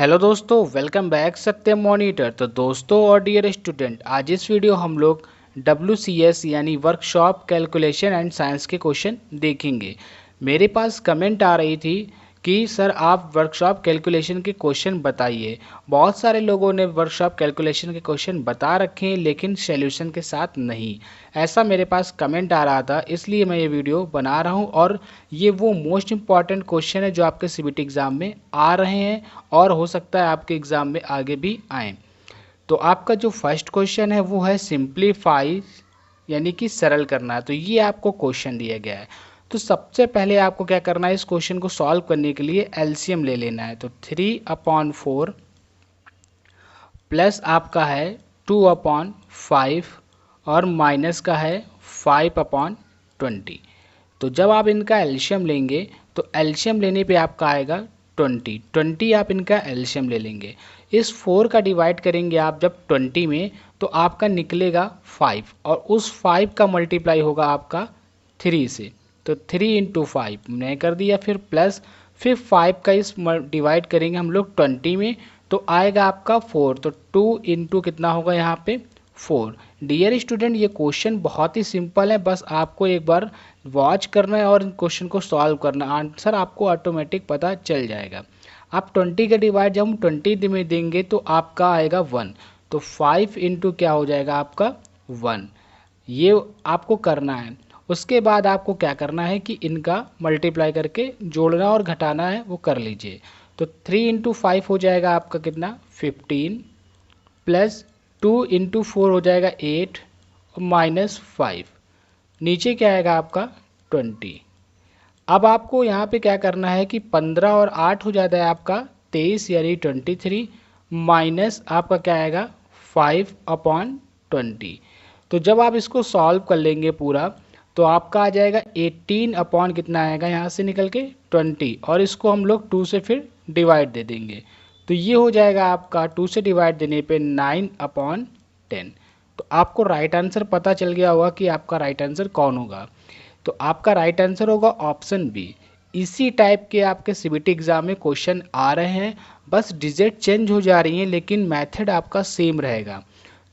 Hello दोस्तों, welcome back सत्यम monitor. तो दोस्तों और डियर स्टूडेंट, आज इस वीडियो हम लोग WCS यानी वर्कशॉप कैलकुलेशन एंड साइंस के क्वेश्चन देखेंगे। मेरे पास कमेंट आ रही थी कि सर आप वर्कशॉप कैलकुलेशन के क्वेश्चन बताइए। बहुत सारे लोगों ने वर्कशॉप कैलकुलेशन के क्वेश्चन बता रखे हैं लेकिन सॉल्यूशन के साथ नहीं। ऐसा मेरे पास कमेंट आ रहा था, इसलिए मैं ये वीडियो बना रहा हूँ। और ये वो मोस्ट इंपॉर्टेंट क्वेश्चन है जो आपके CBT एग्ज़ाम में आ रहे हैं और हो सकता है आपके एग्ज़ाम में आगे भी आए। तो आपका जो फर्स्ट क्वेश्चन है वो है सिंप्लीफाई यानी कि सरल करना। तो ये आपको क्वेश्चन दिया गया है। तो सबसे पहले आपको क्या करना है, इस क्वेश्चन को सॉल्व करने के लिए एलसीएम ले लेना है। तो 3/4 प्लस आपका है 2/5 और माइनस का है 5/20। तो जब आप इनका एलसीएम लेंगे तो एलसीएम लेने पे आपका आएगा 20 आप इनका एलसीएम ले लेंगे। इस 4 का डिवाइड करेंगे आप जब 20 में तो आपका निकलेगा 5 और उस 5 का मल्टीप्लाई होगा आपका 3 से। तो 3 × 5 मैंने कर दिया, फिर प्लस, फिर 5 का इस डिवाइड करेंगे हम लोग 20 में तो आएगा आपका 4। तो 2 × कितना होगा यहाँ पे 4। डियर स्टूडेंट, ये क्वेश्चन बहुत ही सिंपल है, बस आपको एक बार वॉच करना है और इन क्वेश्चन को सॉल्व करना, आंसर आपको ऑटोमेटिक पता चल जाएगा। आप 20 का डिवाइड जब हम 20 में देंगे तो आपका आएगा 1। तो 5 × क्या हो जाएगा आपका 1। ये आपको करना है। उसके बाद आपको क्या करना है कि इनका मल्टीप्लाई करके जोड़ना और घटाना है वो कर लीजिए। तो 3 × 5 हो जाएगा आपका कितना 15 प्लस 2 × 4 हो जाएगा 8 और माइनस 5, नीचे क्या आएगा आपका 20। अब आपको यहाँ पे क्या करना है कि 15 और 8 हो जाता है आपका 23 यानी 23 माइनस आपका क्या आएगा 5/20। तो जब आप इसको सॉल्व कर लेंगे पूरा तो आपका आ जाएगा 18 अपॉन कितना आएगा यहाँ से निकल के 20 और इसको हम लोग 2 से फिर डिवाइड दे देंगे। तो ये हो जाएगा आपका 2 से डिवाइड देने पे 9/10। तो आपको राइट आंसर पता चल गया होगा कि आपका राइट आंसर कौन होगा। तो आपका राइट आंसर होगा ऑप्शन बी। इसी टाइप के आपके CBT एग्जाम में क्वेश्चन आ रहे हैं, बस डिजिट चेंज हो जा रही हैं लेकिन मेथड आपका सेम रहेगा।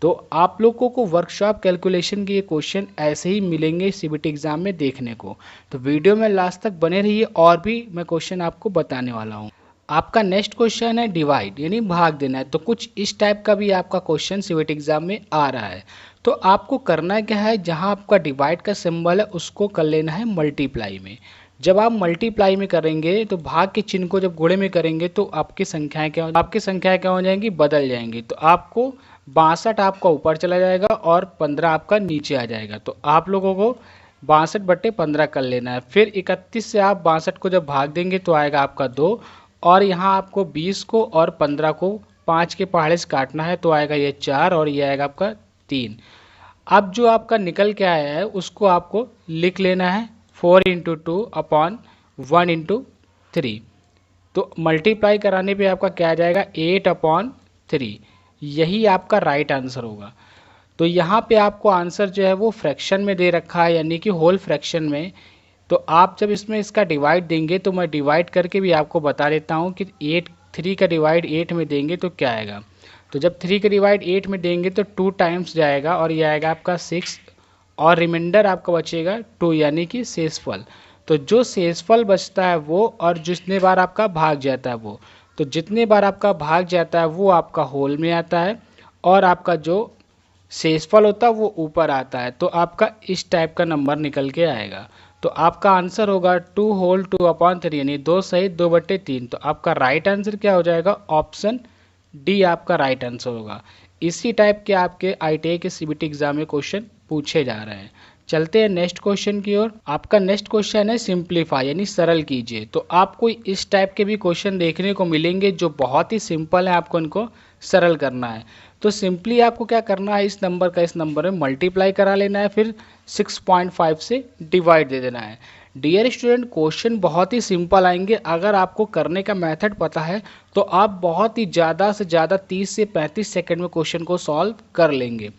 तो आप लोगों को वर्कशॉप कैलकुलेशन के ये क्वेश्चन ऐसे ही मिलेंगे CBT एग्जाम में देखने को। तो वीडियो में लास्ट तक बने रहिए और भी मैं क्वेश्चन आपको बताने वाला हूँ। आपका नेक्स्ट क्वेश्चन है डिवाइड यानी भाग देना है। तो कुछ इस टाइप का भी आपका क्वेश्चन CBT एग्जाम में आ रहा है। तो आपको करना क्या है, जहां आपका डिवाइड का सिंबल है उसको कर लेना है मल्टीप्लाई में। जब आप मल्टीप्लाई में करेंगे तो भाग के चिन्ह को जब गुणे में करेंगे तो आपकी संख्याएं क्या हो जाएंगी, बदल जाएंगी। तो आपको 62 आपका ऊपर चला जाएगा और 15 आपका नीचे आ जाएगा। तो आप लोगों को 62/15 कर लेना है। फिर 31 से आप 62 को जब भाग देंगे तो आएगा आपका 2 और यहाँ आपको 20 को और 15 को 5 के पहाड़े से काटना है तो आएगा ये 4 और ये आएगा आपका 3। अब जो आपका निकल के आया है उसको आपको लिख लेना है 4 × 2/1 × 3। तो मल्टीप्लाई कराने पे आपका क्या आ जाएगा 8/3। यही आपका राइट आंसर होगा। तो यहाँ पे आपको आंसर जो है वो फ्रैक्शन में दे रखा है यानी कि होल फ्रैक्शन में। तो आप जब इसमें इसका डिवाइड देंगे तो मैं डिवाइड करके भी आपको बता देता हूँ कि 3 का डिवाइड 8 में देंगे तो क्या आएगा। तो जब 3 का डिवाइड 8 में देंगे तो 2 टाइम्स जाएगा और ये आएगा आपका 6 और रिमाइंडर आपका बचेगा 2 यानी कि शेषफल। तो जो शेषफल बचता है वो और जितने बार आपका भाग जाता है वो, तो जितने बार आपका भाग जाता है वो आपका होल में आता है और आपका जो शेषफल होता है वो ऊपर आता है। तो आपका इस टाइप का नंबर निकल के आएगा। तो आपका आंसर होगा 2/2/3 यानी 2 सहित 2/3। तो आपका राइट आंसर क्या हो जाएगा, ऑप्शन डी आपका राइट आंसर होगा। इसी टाइप के आपके ITI के CBT एग्जाम में क्वेश्चन पूछे जा रहे हैं। चलते हैं नेक्स्ट क्वेश्चन की ओर। आपका नेक्स्ट क्वेश्चन है सिंप्लीफाई यानी सरल कीजिए। तो आपको इस टाइप के भी क्वेश्चन देखने को मिलेंगे जो बहुत ही सिंपल है, आपको इनको सरल करना है। तो सिंपली आपको क्या करना है, इस नंबर का इस नंबर में मल्टीप्लाई करा लेना है, फिर 6.5 से डिवाइड दे देना है। डियर स्टूडेंट, क्वेश्चन बहुत ही सिंपल आएंगे। अगर आपको करने का मेथड पता है तो आप बहुत ही ज़्यादा से ज़्यादा 30 से 35 सेकंड में क्वेश्चन को सॉल्व कर लेंगे।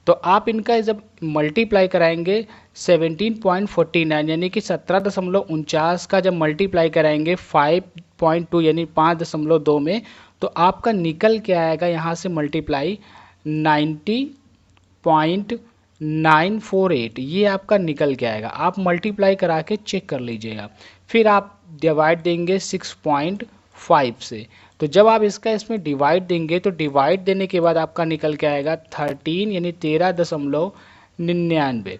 तो आप इनका जब मल्टीप्लाई कराएंगे 17.49 यानी कि 17.49 का जब मल्टीप्लाई कराएंगे 5.2 यानी 5.2 में तो आपका निकल के आएगा यहाँ से मल्टीप्लाई 90.948, ये आपका निकल के आएगा। आप मल्टीप्लाई करा के चेक कर लीजिएगा। फिर आप डिवाइड देंगे 6.5 से। तो जब आप इसमें डिवाइड देंगे तो डिवाइड देने के बाद आपका निकल के आएगा 13 यानी 13.99,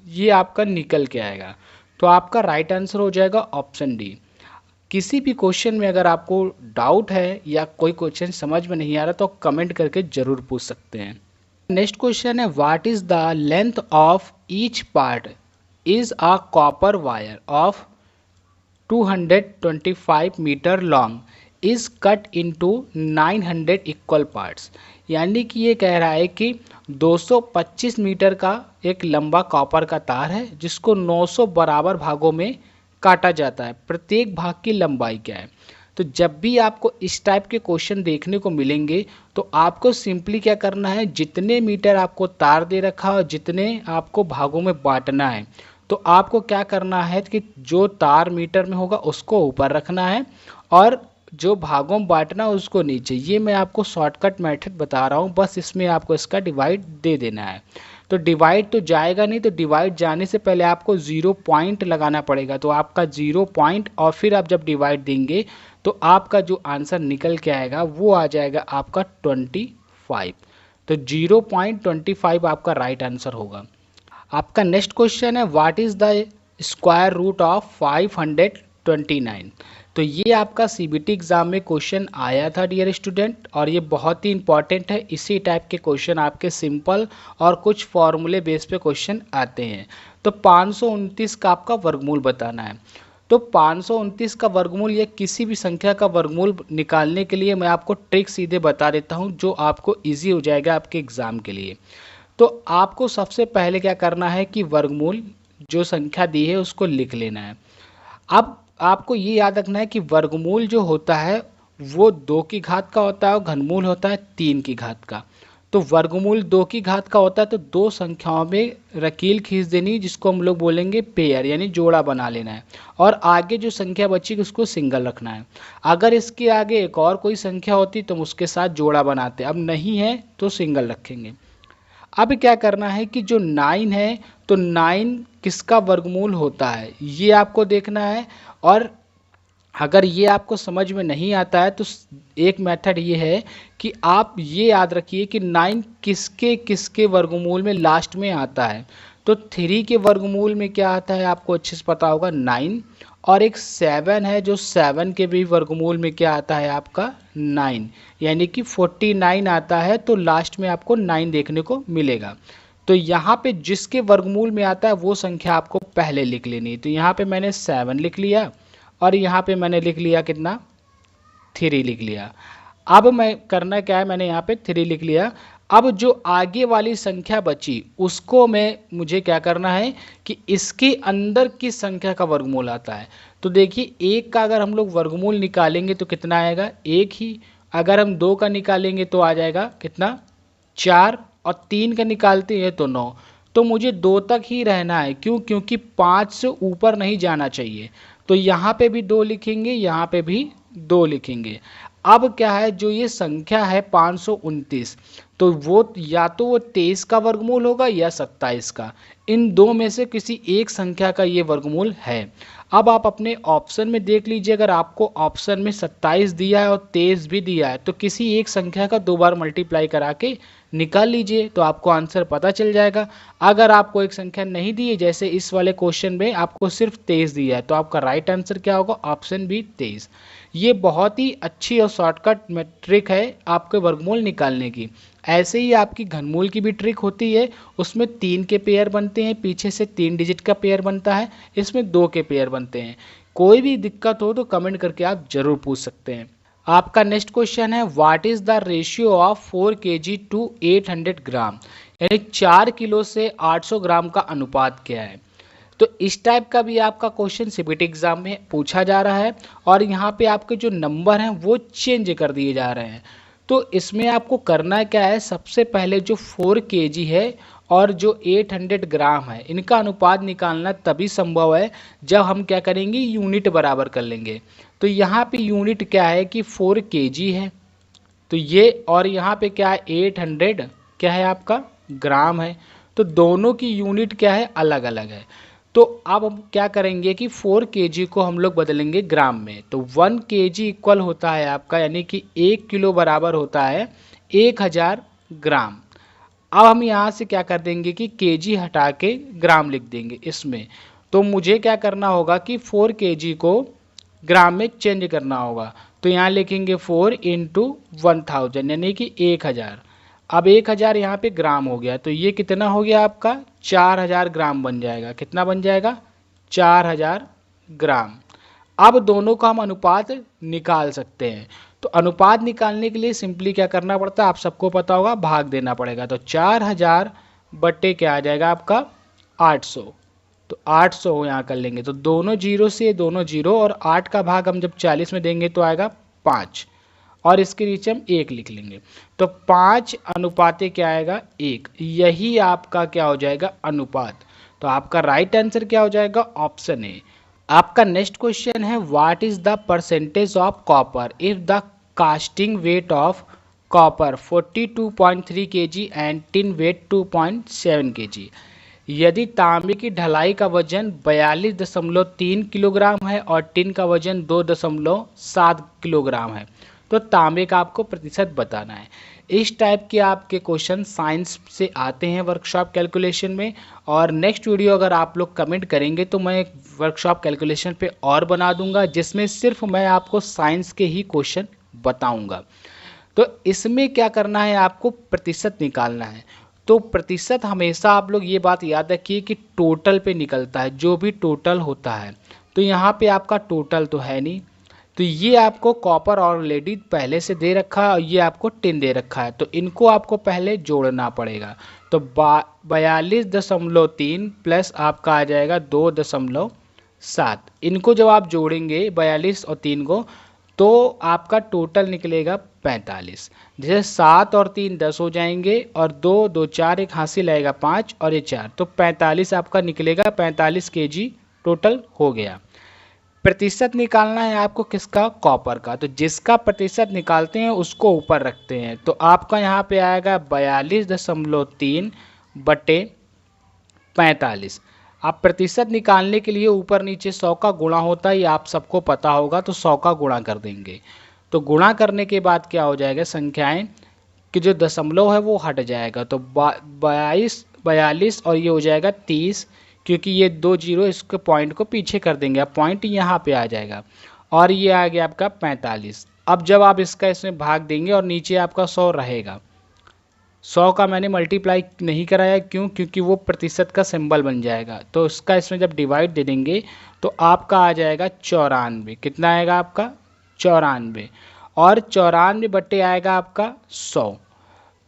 ये आपका निकल के आएगा। तो आपका राइट आंसर हो जाएगा ऑप्शन डी। किसी भी क्वेश्चन में अगर आपको डाउट है या कोई क्वेश्चन समझ में नहीं आ रहा तो कमेंट करके ज़रूर पूछ सकते हैं। नेक्स्ट क्वेश्चन है what is the length of each part is a copper wire of 225 metre long is cut into 900 equal parts. यानी कि ये कह रहा है कि 225 मीटर का एक लंबा कॉपर का तार है जिसको 900 बराबर भागों में काटा जाता है। प्रत्येक भाग की लंबाई क्या है? तो जब भी आपको इस टाइप के क्वेश्चन देखने को मिलेंगे तो आपको सिंपली क्या करना है, जितने मीटर आपको तार दे रखा है और जितने आपको भागों में बांटना है, तो आपको क्या करना है कि जो तार मीटर में होगा उसको ऊपर रखना है और जो भागों में बांटना है उसको नीचे। ये मैं आपको शॉर्टकट मेथड बता रहा हूँ, बस इसमें आपको इसका डिवाइड दे देना है। तो डिवाइड तो जाएगा नहीं, तो डिवाइड जाने से पहले आपको 0 पॉइंट लगाना पड़ेगा। तो आपका 0 पॉइंट और फिर आप जब डिवाइड देंगे तो आपका जो आंसर निकल के आएगा वो आ जाएगा आपका 25। तो 0.25 आपका राइट आंसर होगा। आपका नेक्स्ट क्वेश्चन है what is the square root of 529। तो ये आपका सीबीटी एग्जाम में क्वेश्चन आया था डियर स्टूडेंट, और ये बहुत ही इंपॉर्टेंट है। इसी टाइप के क्वेश्चन आपके सिंपल और कुछ फॉर्मूले बेस पे क्वेश्चन आते हैं। तो 529 का आपका वर्गमूल बताना है। तो 529 का वर्गमूल या किसी भी संख्या का वर्गमूल निकालने के लिए मैं आपको ट्रिक सीधे बता देता हूँ जो आपको ईजी हो जाएगा आपके एग्ज़ाम के लिए। तो आपको सबसे पहले क्या करना है कि वर्गमूल जो संख्या दी है उसको लिख लेना है। अब आपको ये याद रखना है कि वर्गमूल जो होता है वो 2 की घात का होता है और घनमूल होता है 3 की घात का। तो वर्गमूल 2 की घात का होता है तो 2 संख्याओं में रकील खींच देनी, जिसको हम लोग बोलेंगे पेयर, यानी जोड़ा बना लेना है, और आगे जो संख्या बची उसको सिंगल रखना है। अगर इसके आगे एक और कोई संख्या होती तो हम उसके साथ जोड़ा बनाते, अब नहीं है तो सिंगल रखेंगे। अब क्या करना है कि जो 9 है तो 9 किसका वर्गमूल होता है ये आपको देखना है। और अगर ये आपको समझ में नहीं आता है तो एक मेथड ये है कि आप ये याद रखिए कि 9 किसके किसके वर्गमूल में लास्ट में आता है। तो 3 के वर्गमूल में क्या आता है आपको अच्छे से पता होगा 9, और एक 7 है जो 7 के भी वर्गमूल में क्या आता है आपका 9, यानी कि 49 आता है। तो लास्ट में आपको 9 देखने को मिलेगा। तो यहाँ पे जिसके वर्गमूल में आता है वो संख्या आपको पहले लिख लेनी है। तो यहाँ पे मैंने 7 लिख लिया और यहाँ पे मैंने लिख लिया कितना 3 लिख लिया। अब मैं करना क्या है, मैंने यहाँ पे 3 लिख लिया। अब जो आगे वाली संख्या बची उसको मुझे क्या करना है कि इसके अंदर किस संख्या का वर्गमूल आता है। तो देखिए 1 का अगर हम लोग वर्गमूल निकालेंगे तो कितना आएगा 1 ही। अगर हम 2 का निकालेंगे तो आ जाएगा कितना 4, और 3 का निकालते हैं तो 9। तो मुझे 2 तक ही रहना है, क्यों? क्योंकि 5 से ऊपर नहीं जाना चाहिए। तो यहाँ पे भी 2 लिखेंगे, यहाँ पे भी 2 लिखेंगे। अब क्या है, जो ये संख्या है 529, तो वो या तो वो 23 का वर्गमूल होगा या 27 का। इन दो में से किसी एक संख्या का ये वर्गमूल है। अब आप अपने ऑप्शन में देख लीजिए, अगर आपको ऑप्शन में 27 दिया है और 23 भी दिया है तो किसी एक संख्या का 2 बार मल्टीप्लाई करा के निकाल लीजिए तो आपको आंसर पता चल जाएगा। अगर आपको एक संख्या नहीं दी है, जैसे इस वाले क्वेश्चन में आपको सिर्फ 23 दिया है, तो आपका राइट आंसर क्या होगा, ऑप्शन बी 23। ये बहुत ही अच्छी और शॉर्टकट ट्रिक है आपके वर्गमूल निकालने की। ऐसे ही आपकी घनमूल की भी ट्रिक होती है, उसमें 3 के पेयर बनते हैं, पीछे से 3 डिजिट का पेयर बनता है, इसमें 2 के पेयर बनते हैं। कोई भी दिक्कत हो तो कमेंट करके आप जरूर पूछ सकते हैं। आपका नेक्स्ट क्वेश्चन है what is the ratio of 4 kg to 800 gram, यानी 4 किलो से 800 ग्राम का अनुपात क्या है। तो इस टाइप का भी आपका क्वेश्चन सीबीटी एग्जाम में पूछा जा रहा है, और यहाँ पे आपके जो नंबर हैं वो चेंज कर दिए जा रहे हैं। तो इसमें आपको करना क्या है, सबसे पहले जो 4 kg है और जो 800 ग्राम है, इनका अनुपात निकालना तभी संभव है जब हम क्या करेंगे, यूनिट बराबर कर लेंगे। तो यहाँ पे यूनिट क्या है कि 4 kg है, तो ये, और यहाँ पे क्या है 800 क्या है आपका ग्राम है, तो दोनों की यूनिट क्या है, अलग अलग है। तो अब हम क्या करेंगे कि 4 kg को हम लोग बदलेंगे ग्राम में, तो 1 kg इक्वल होता है आपका, यानी कि 1 किलो बराबर होता है 1000 ग्राम। अब हम यहाँ से क्या कर देंगे कि केजी हटा के ग्राम लिख देंगे इसमें। तो मुझे क्या करना होगा कि 4 kg को ग्राम में चेंज करना होगा, तो यहाँ लिखेंगे 4 इंटू 1000 यानी कि 1000। अब 1000 यहाँ पे ग्राम हो गया, तो ये कितना हो गया आपका 4000 ग्राम बन जाएगा। कितना बन जाएगा, 4000 ग्राम। अब दोनों का हम अनुपात निकाल सकते हैं। तो अनुपात निकालने के लिए सिंपली क्या करना पड़ता है, आप सबको पता होगा, भाग देना पड़ेगा। तो 4000 बट्टे क्या आ जाएगा आपका 800, तो 800 यहाँ कर लेंगे, तो दोनों जीरो से दोनों जीरो, और 8 का भाग हम जब 40 में देंगे तो आएगा 5, और इसके नीचे हम 1 लिख लेंगे। तो 5 अनुपाते क्या आएगा 1, यही आपका क्या हो जाएगा अनुपात। तो आपका राइट आंसर क्या हो जाएगा, ऑप्शन ए। आपका नेक्स्ट क्वेश्चन है, what is the percentage of copper if the casting weight of copper 42.3 kg and tin weight 2.7 kg। यदि तांबे की ढलाई का वजन 42.3 किलोग्राम है और टिन का वजन 2.7 किलोग्राम है, तो तांबे का आपको प्रतिशत बताना है। इस टाइप के आपके क्वेश्चन साइंस से आते हैं वर्कशॉप कैलकुलेशन में, और नेक्स्ट वीडियो अगर आप लोग कमेंट करेंगे तो मैं एक वर्कशॉप कैलकुलेशन पे और बना दूंगा, जिसमें सिर्फ मैं आपको साइंस के ही क्वेश्चन बताऊंगा। तो इसमें क्या करना है, आपको प्रतिशत निकालना है। तो प्रतिशत हमेशा आप लोग ये बात याद रखिए कि टोटल पे निकलता है, जो भी टोटल होता है। तो यहाँ पे आपका टोटल तो है नहीं, तो ये आपको कॉपर और लेडी पहले से दे रखा है और ये आपको टिन दे रखा है, तो इनको आपको पहले जोड़ना पड़ेगा। तो 42.3 प्लस आपका आ जाएगा 2.7, इनको जब आप जोड़ेंगे 42 और 3 को, तो आपका टोटल निकलेगा 45। जैसे 7 और 3 10 हो जाएंगे, और 2 2 4 एक हासिल आएगा 5 और ये 4, तो 45 आपका निकलेगा। 45 kg टोटल हो गया। प्रतिशत निकालना है आपको किसका, कॉपर का। तो जिसका प्रतिशत निकालते हैं उसको ऊपर रखते हैं, तो आपका यहाँ पे आएगा 42.3 बटे 45। आप प्रतिशत निकालने के लिए ऊपर नीचे 100 का गुणा होता है, ये आप सबको पता होगा, तो 100 का गुणा कर देंगे। तो गुणा करने के बाद क्या हो जाएगा, संख्याएं कि जो दशमलव है वो हट जाएगा, तो 42 और ये हो जाएगा 30, क्योंकि ये 2 जीरो इसके पॉइंट को पीछे कर देंगे, अब पॉइंट यहाँ पे आ जाएगा, और ये आ गया आपका 45। अब जब आप इसका इसमें भाग देंगे और नीचे आपका 100 रहेगा, 100 का मैंने मल्टीप्लाई नहीं कराया, क्यों, क्योंकि वो प्रतिशत का सिंबल बन जाएगा। तो इसका इसमें जब डिवाइड दे देंगे तो आपका आ जाएगा 94। कितना आएगा आपका 94, और 94 बट्टे आएगा आपका 100।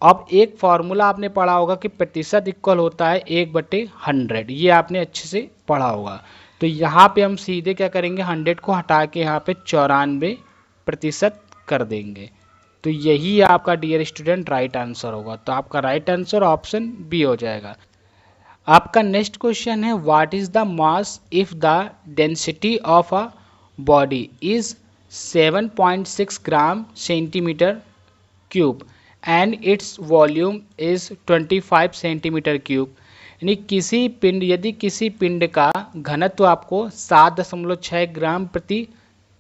अब एक फॉर्मूला आपने पढ़ा होगा कि प्रतिशत इक्वल होता है 1/100, ये आपने अच्छे से पढ़ा होगा। तो यहाँ पे हम सीधे क्या करेंगे, 100 को हटा के यहाँ पे 94% कर देंगे। तो यही आपका डियर स्टूडेंट राइट आंसर होगा। तो आपका राइट आंसर ऑप्शन बी हो जाएगा। आपका नेक्स्ट क्वेश्चन है, what is the mass if the density of a body is 7.6 gram centimetre cube and its volume is 25 centimetre cube. यानी किसी पिंड, यदि किसी पिंड का घनत्व आपको 7.6 ग्राम प्रति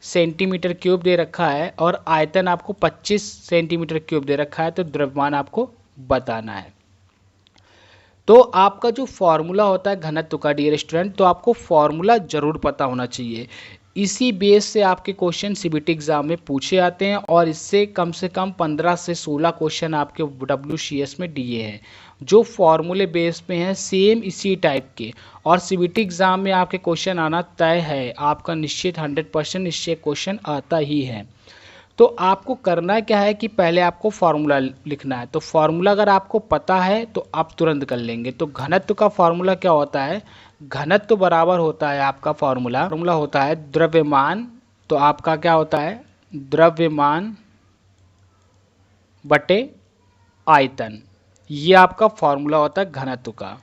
सेंटीमीटर क्यूब दे रखा है और आयतन आपको 25 सेंटीमीटर क्यूब दे रखा है, तो द्रव्यमान आपको बताना है। तो आपका जो फॉर्मूला होता है घनत्व का डियर स्टूडेंट, तो आपको फॉर्मूला जरूर पता होना चाहिए। इसी बेस से आपके क्वेश्चन सीबीटी एग्जाम में पूछे आते हैं, और इससे कम से कम 15 से 16 क्वेश्चन आपके WCS में दिए हैं जो फॉर्मूले बेस पे हैं, सेम इसी टाइप के। और सीबीटी एग्जाम में आपके क्वेश्चन आना तय है, आपका निश्चित 100% इससे क्वेश्चन आता ही है। तो आपको करना क्या है कि पहले आपको फार्मूला लिखना है। तो फार्मूला अगर आपको पता है तो आप तुरंत कर लेंगे। तो घनत्व का फार्मूला क्या होता है, घनत्व बराबर होता है आपका फार्मूला होता है द्रव्यमान। तो आपका क्या होता है, द्रव्यमान बटे आयतन। ये आपका फॉर्मूला होता है घनत्व का।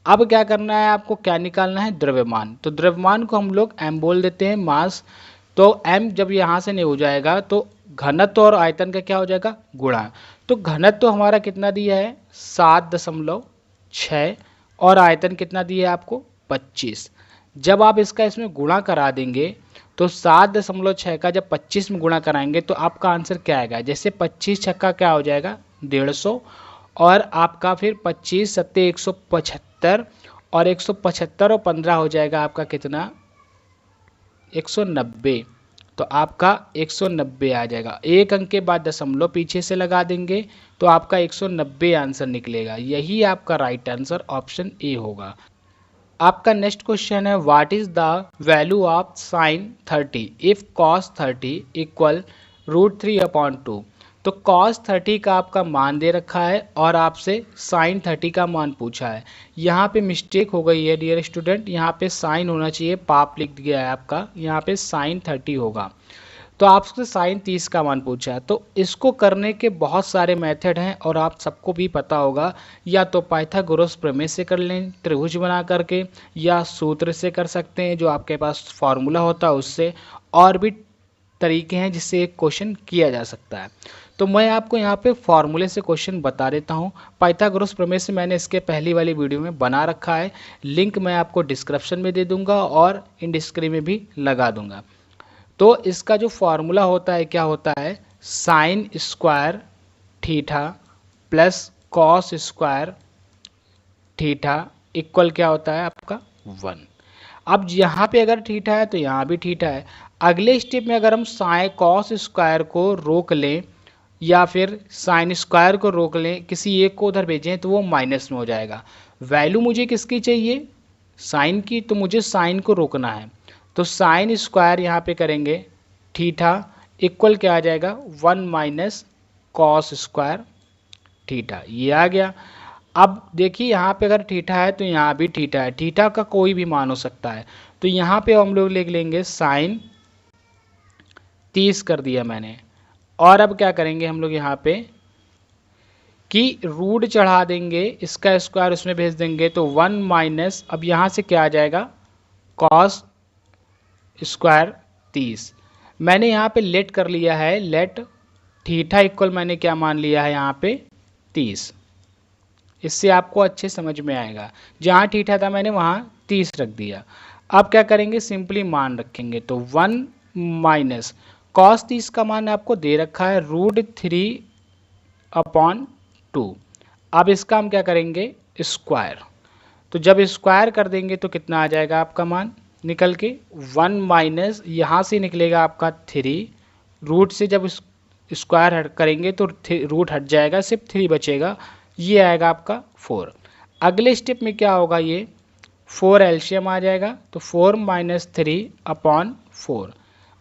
अब क्या करना है आपको, क्या निकालना है, द्रव्यमान। तो द्रव्यमान को हम लोग m बोल देते हैं, मास। तो m जब यहाँ से नहीं हो जाएगा तो घनत्व और आयतन का क्या हो जाएगा, गुणा। तो घनत्व हमारा कितना दिया है 7.6 और आयतन कितना दिया है आपको 25। जब आप इसका इसमें गुणा करा देंगे तो 7.6 का जब 25 में गुणा कराएंगे तो आपका आंसर क्या आएगा, जैसे 25 छक्का क्या हो जाएगा 150, और आपका फिर 25 सत्ते 175, और 175 और 15 हो जाएगा आपका कितना 190। तो आपका 190 आ जाएगा। एक अंक के बाद दशमलव पीछे से लगा देंगे तो आपका 190 आंसर निकलेगा। यही आपका राइट आंसर ऑप्शन ए होगा। आपका नेक्स्ट क्वेश्चन है, what is the value of sine 30 if cos 30 equal √3/2। तो cos 30 का आपका मान दे रखा है और आपसे sin 30 का मान पूछा है। यहाँ पे मिस्टेक हो गई है डियर स्टूडेंट, यहाँ पे sin होना चाहिए, पाप लिख गया है आपका, यहाँ पे sin 30 होगा। तो आपसे sin 30 का मान पूछा है। तो इसको करने के बहुत सारे मेथड हैं और आप सबको भी पता होगा, या तो पाइथागोरस प्रमेय से कर लें त्रिभुज बना करके, या सूत्र से कर सकते हैं जो आपके पास फॉर्मूला होता है उससे, और भी तरीके हैं जिससे एक क्वेश्चन किया जा सकता है। तो मैं आपको यहाँ पे फॉर्मूले से क्वेश्चन बता देता हूँ। पाइथागोरस प्रमेय से मैंने इसके पहली वाली वीडियो में बना रखा है, लिंक मैं आपको डिस्क्रिप्शन में दे दूंगा और इन स्क्रीन में भी लगा दूंगा। तो इसका जो फॉर्मूला होता है क्या होता है, sine square theta plus cos square theta equal क्या होता है आपका 1। अब यहाँ पे अगर थीटा है तो यहाँ भी थीटा है। अगले स्टेप में अगर हम साइन कॉस स्क्वायर को रोक लें या फिर साइन स्क्वायर को रोक लें, किसी एक को उधर भेजें तो वो माइनस में हो जाएगा। वैल्यू मुझे किसकी चाहिए, साइन की, तो मुझे साइन को रोकना है। तो साइन स्क्वायर यहाँ पे करेंगे थीटा इक्वल क्या आ जाएगा 1 माइनस कॉस स्क्वायर थीटा, ये आ गया। अब देखिए यहाँ पे अगर थीटा है तो यहाँ भी थीटा है, थीटा का कोई भी मान हो सकता है। तो यहाँ पे हम लोग लिख लेंगे साइन 30 कर दिया मैंने। और अब क्या करेंगे हम लोग यहाँ पे कि रूट चढ़ा देंगे, इसका स्क्वायर उसमें भेज देंगे तो 1 माइनस, अब यहाँ से क्या आ जाएगा कॉस स्क्वायर 30। मैंने यहाँ पे लेट कर लिया है, लेट थीटा इक्वल मैंने क्या मान लिया है यहाँ पे 30। इससे आपको अच्छे समझ में आएगा, जहाँ थीटा था मैंने वहाँ 30 रख दिया। अब क्या करेंगे, सिंपली मान रखेंगे तो 1 माइनस कॉस 30 का मान आपको दे रखा है √3/2। अब इसका हम क्या करेंगे स्क्वायर, तो जब स्क्वायर कर देंगे तो कितना आ जाएगा आपका मान निकल के 1 माइनस यहाँ से निकलेगा आपका 3, रूट से जब स्क्वायर हट करेंगे तो रूट हट जाएगा, सिर्फ 3 बचेगा, ये आएगा आपका 4। अगले स्टेप में क्या होगा, ये 4 एलसीएम आ जाएगा तो 4 माइनस 3/4,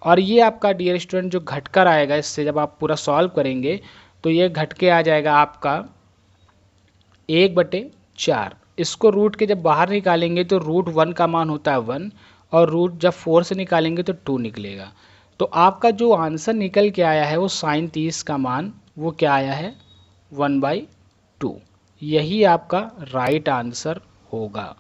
और ये आपका डियर स्टूडेंट जो घटकर आएगा इससे जब आप पूरा सॉल्व करेंगे तो ये घट के आ जाएगा आपका 1/4। इसको रूट के जब बाहर निकालेंगे तो √1 का मान होता है 1, और रूट जब 4 से निकालेंगे तो 2 निकलेगा। तो आपका जो आंसर निकल के आया है वो साइन 30 का मान वो क्या आया है 1/2। यही आपका राइट आंसर होगा।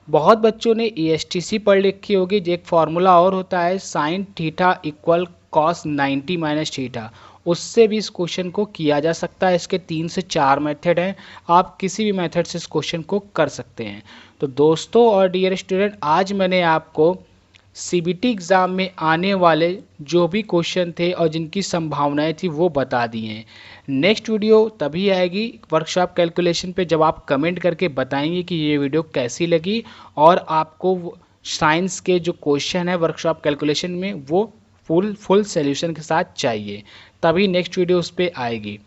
बहुत बच्चों ने ESTC पढ़ लिखी होगी, एक फॉर्मूला और होता है sine theta equal cos 90 minus theta, उससे भी इस क्वेश्चन को किया जा सकता है। इसके 3 से 4 मेथड हैं, आप किसी भी मेथड से इस क्वेश्चन को कर सकते हैं। तो दोस्तों और डियर स्टूडेंट, आज मैंने आपको CBT एग्ज़ाम में आने वाले जो भी क्वेश्चन थे और जिनकी संभावनाएं थी वो बता दी हैं। नेक्स्ट वीडियो तभी आएगी वर्कशॉप कैलकुलेशन पे जब आप कमेंट करके बताएंगे कि ये वीडियो कैसी लगी और आपको साइंस के जो क्वेश्चन है वर्कशॉप कैलकुलेशन में वो फुल सॉल्यूशन के साथ चाहिए, तभी नेक्स्ट वीडियो उस पर आएगी।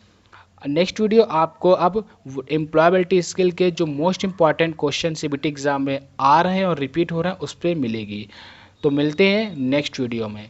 नेक्स्ट वीडियो आपको अब एम्प्लॉयबिलिटी स्किल के जो most important question CBT exam में आ रहे हैं और रिपीट हो रहे हैं उस पर मिलेगी। तो मिलते हैं नेक्स्ट वीडियो में।